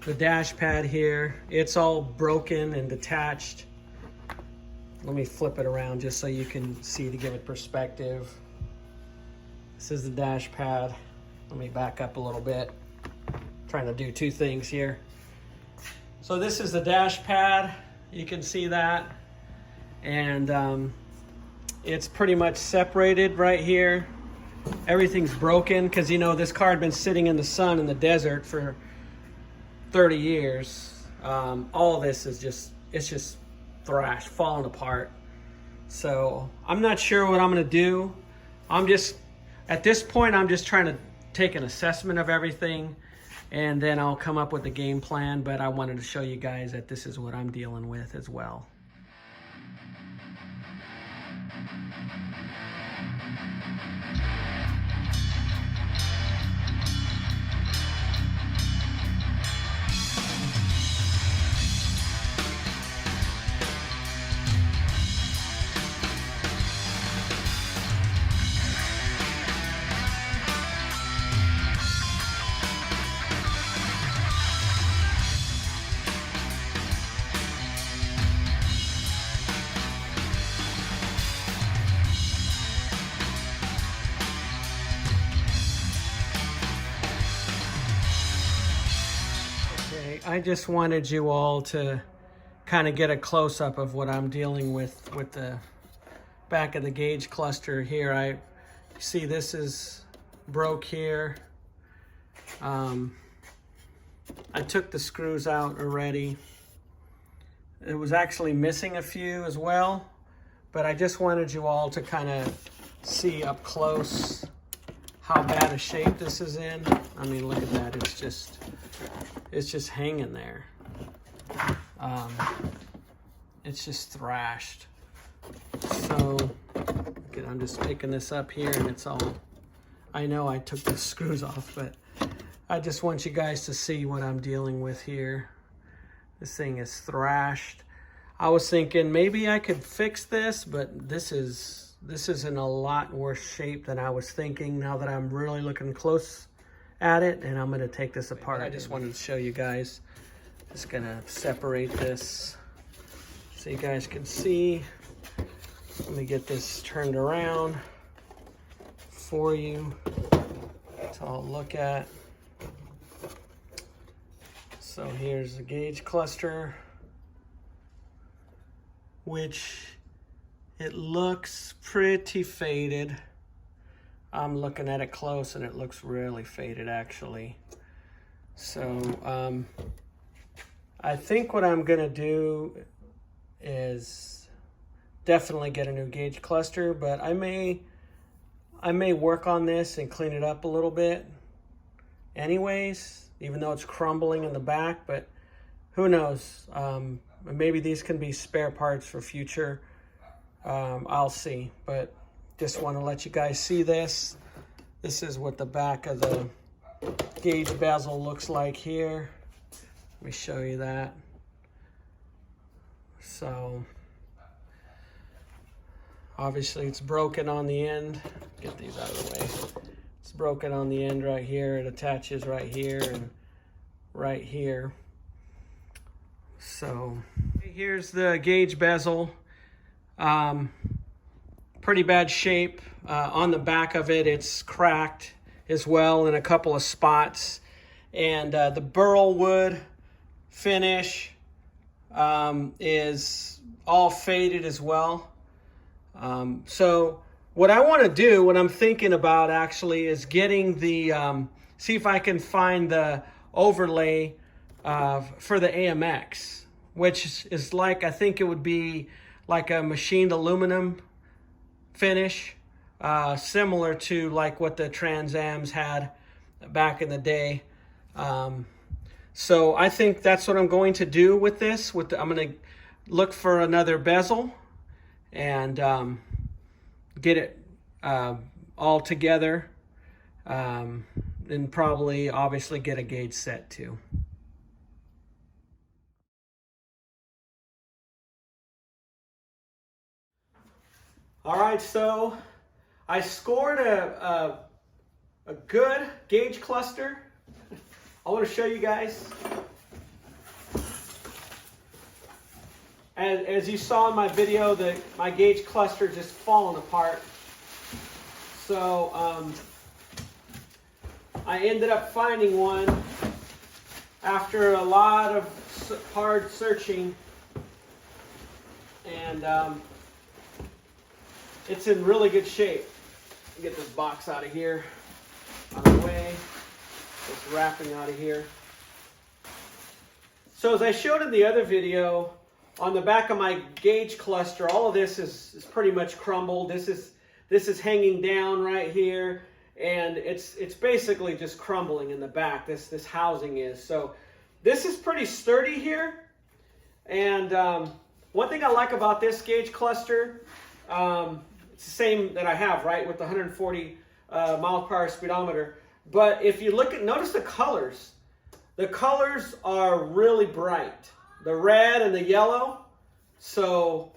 the dash pad here. It's all broken and detached. Let me flip it around just so you can see to give it perspective. This is the dash pad. Let me back up a little bit. I'm trying to do two things here. So this is the dash pad. You can see that. And it's pretty much separated right here. Everything's broken because, you know, this car had been sitting in the sun in the desert for 30 years. All this is just thrashed, falling apart. So I'm not sure what I'm gonna do. At this point, I'm just trying to take an assessment of everything, and then I'll come up with a game plan, but I wanted to show you guys that this is what I'm dealing with as well. I just wanted you all to kind of get a close-up of what I'm dealing with the back of the gauge cluster here. I see this is broke here. I took the screws out already. It was actually missing a few as well, but I just wanted you all to kind of see up close how bad a shape this is in. I mean, look at that. It's just hanging there. It's just thrashed. So, again, I'm just picking this up here and it's all, I know I took the screws off, but I just want you guys to see what I'm dealing with here. This thing is thrashed. I was thinking maybe I could fix this, but this is in a lot worse shape than I was thinking now that I'm really looking close at it, and I'm gonna take this apart. I just wanted to show you guys. Just gonna separate this so you guys can see. Let me get this turned around for you to all look at. So here's the gauge cluster, which it looks pretty faded. I'm looking at it close and it looks really faded actually. So I think what I'm gonna do is definitely get a new gauge cluster, but I may work on this and clean it up a little bit anyways, even though it's crumbling in the back, but who knows? Maybe these can be spare parts for future. I'll see, but just want to let you guys see this. This is what the back of the gauge bezel looks like here. Let me show you that. So obviously it's broken on the end. Get these out of the way. It's broken on the end right here. It attaches right here and right here. So here's the gauge bezel. Pretty bad shape. On the back of it, it's cracked as well in a couple of spots. And the burl wood finish is all faded as well. So what I want to do, what I'm thinking about actually, is getting the, see if I can find the overlay for the AMX, which is like, I think it would be like a machined aluminum finish, similar to like what the Trans Ams had back in the day. So I think that's what I'm going to do with this. I'm going to look for another bezel and get it all together, and probably obviously get a gauge set too. All right, so I scored a good gauge cluster. I want to show you guys. as you saw in my video, my gauge cluster just falling apart. So I ended up finding one after a lot of hard searching, and it's in really good shape. Get this box out of here, out of the way. This wrapping out of here. So as I showed in the other video, on the back of my gauge cluster, all of this is pretty much crumbled. This is hanging down right here, and it's basically just crumbling in the back. This housing is. So this is pretty sturdy here. And one thing I like about this gauge cluster, it's the same that I have, right, with the 140 mile per hour speedometer. But if you notice the colors. The colors are really bright. The red and the yellow. So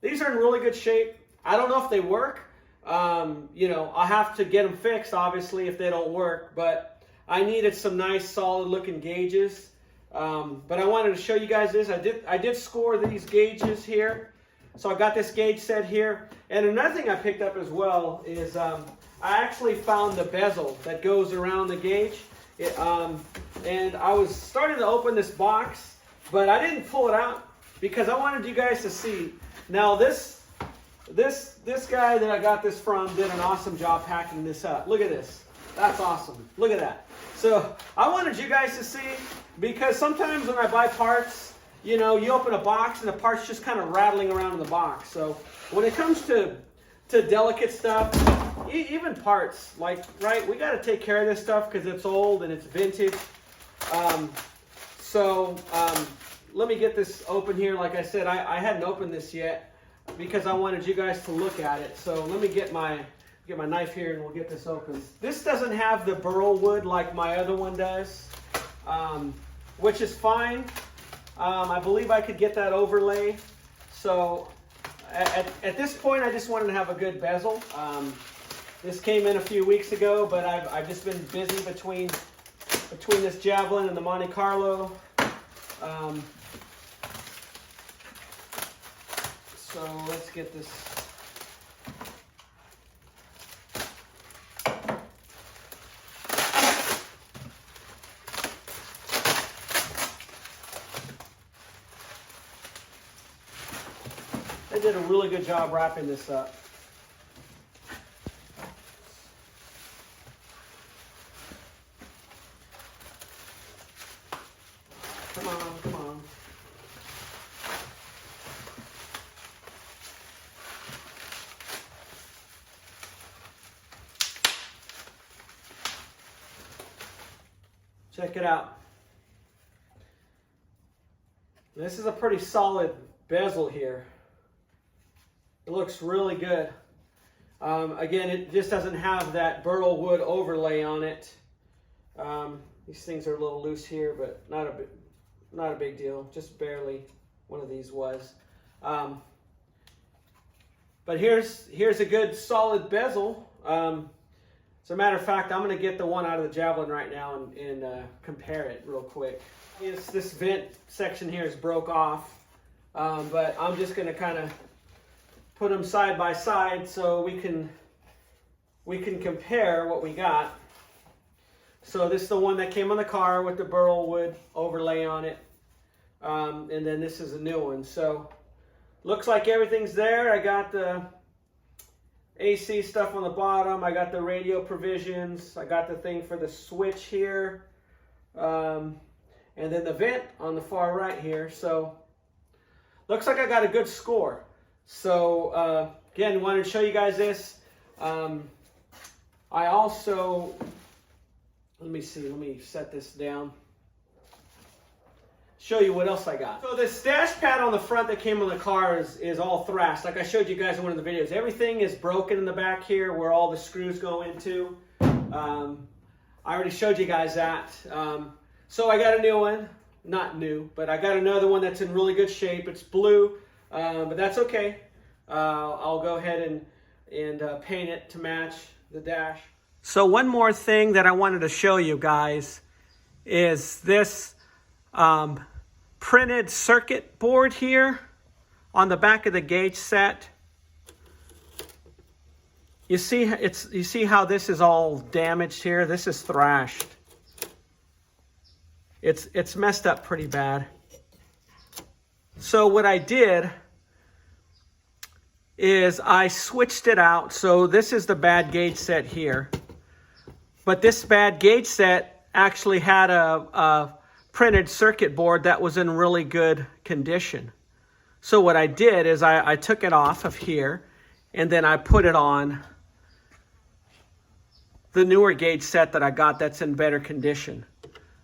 these are in really good shape. I don't know if they work. You know, I'll have to get them fixed, obviously, if they don't work. But I needed some nice, solid-looking gauges. But I wanted to show you guys this. I did score these gauges here. So I got this gauge set here. And another thing I picked up as well is I actually found the bezel that goes around the gauge. And I was starting to open this box, but I didn't pull it out because I wanted you guys to see. Now this guy that I got this from did an awesome job packing this up. Look at this. That's awesome. Look at that. So I wanted you guys to see, because sometimes when I buy parts, you know, you open a box and the part's just kind of rattling around in the box. So when it comes to delicate stuff, even parts, like, right, we got to take care of this stuff because it's old and it's vintage. Let me get this open here. Like I said, I hadn't opened this yet because I wanted you guys to look at it. So let me get my knife here and we'll get this open. This doesn't have the burl wood like my other one does, which is fine. I believe I could get that overlay. So at this point, I just wanted to have a good bezel. This came in a few weeks ago, but I've just been busy between this Javelin and the Monte Carlo. So let's get this. They did a really good job wrapping this up. Come on, come on. Check it out. This is a pretty solid bezel here. It looks really good. Again, it just doesn't have that burl wood overlay on it. These things are a little loose here, but not a big deal. Just barely. One of these was. But here's a good solid bezel. As a matter of fact, I'm going to get the one out of the Javelin right now and compare it real quick. This vent section here is broke off, but I'm just going to kind of put them side by side so we can compare what we got. So this is the one that came on the car with the burl wood overlay on it, and then this is a new one. So looks like everything's there. I got the AC stuff on the bottom. I got the radio provisions. I got the thing for the switch here, and then the vent on the far right here. So looks like I got a good score. So again, wanted to show you guys this. I also, let me set this down. Show you what else I got. So this dash pad on the front that came on the car is all thrashed. Like I showed you guys in one of the videos. Everything is broken in the back here where all the screws go into. I already showed you guys that. So I got a new one. Not new, but I got another one that's in really good shape. It's blue. But that's okay. I'll go ahead and paint it to match the dash. So one more thing that I wanted to show you guys is this printed circuit board here on the back of the gauge set. You see how this is all damaged here? This is thrashed. It's messed up pretty bad. So what I did is I switched it out. So this is the bad gauge set here. But this bad gauge set actually had a printed circuit board that was in really good condition. So what I did is I took it off of here and then I put it on the newer gauge set that I got that's in better condition.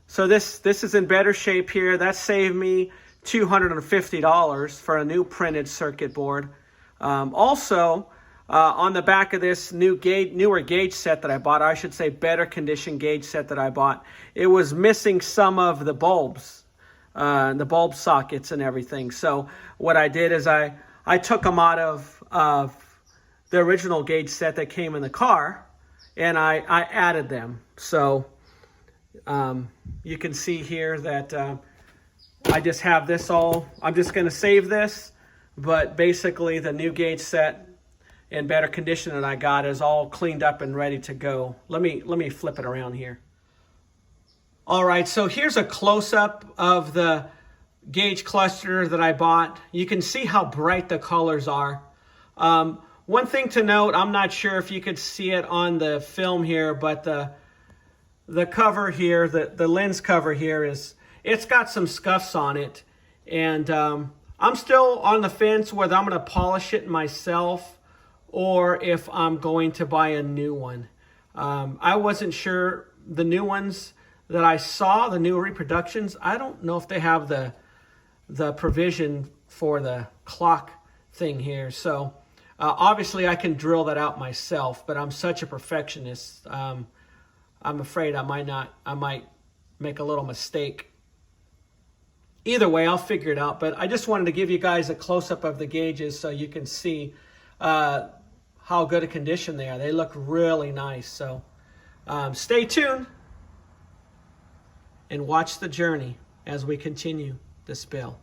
So this is in better shape here. That saved me $250 for a new printed circuit board. Also, on the back of this newer gauge set that I bought, or I should say better condition gauge set that I bought, it was missing some of the bulbs, the bulb sockets and everything. So what I did is I took them out of the original gauge set that came in the car, and I added them. So you can see here that I just have this all. I'm just going to save this, but basically the new gauge set in better condition that I got is all cleaned up and ready to go. Let me flip it around here. All right, so here's a close-up of the gauge cluster that I bought. You can see how bright the colors are. One thing to note, I'm not sure if you could see it on the film here, but the cover here, the lens cover here, it's got some scuffs on it. And I'm still on the fence whether I'm going to polish it myself or if I'm going to buy a new one. I wasn't sure. The new ones that I saw, the new reproductions, I don't know if they have the provision for the clock thing here. So obviously I can drill that out myself, but I'm such a perfectionist. I'm afraid I might make a little mistake. Either way, I'll figure it out. But I just wanted to give you guys a close-up of the gauges so you can see how good a condition they are. They look really nice. So stay tuned and watch the journey as we continue this build.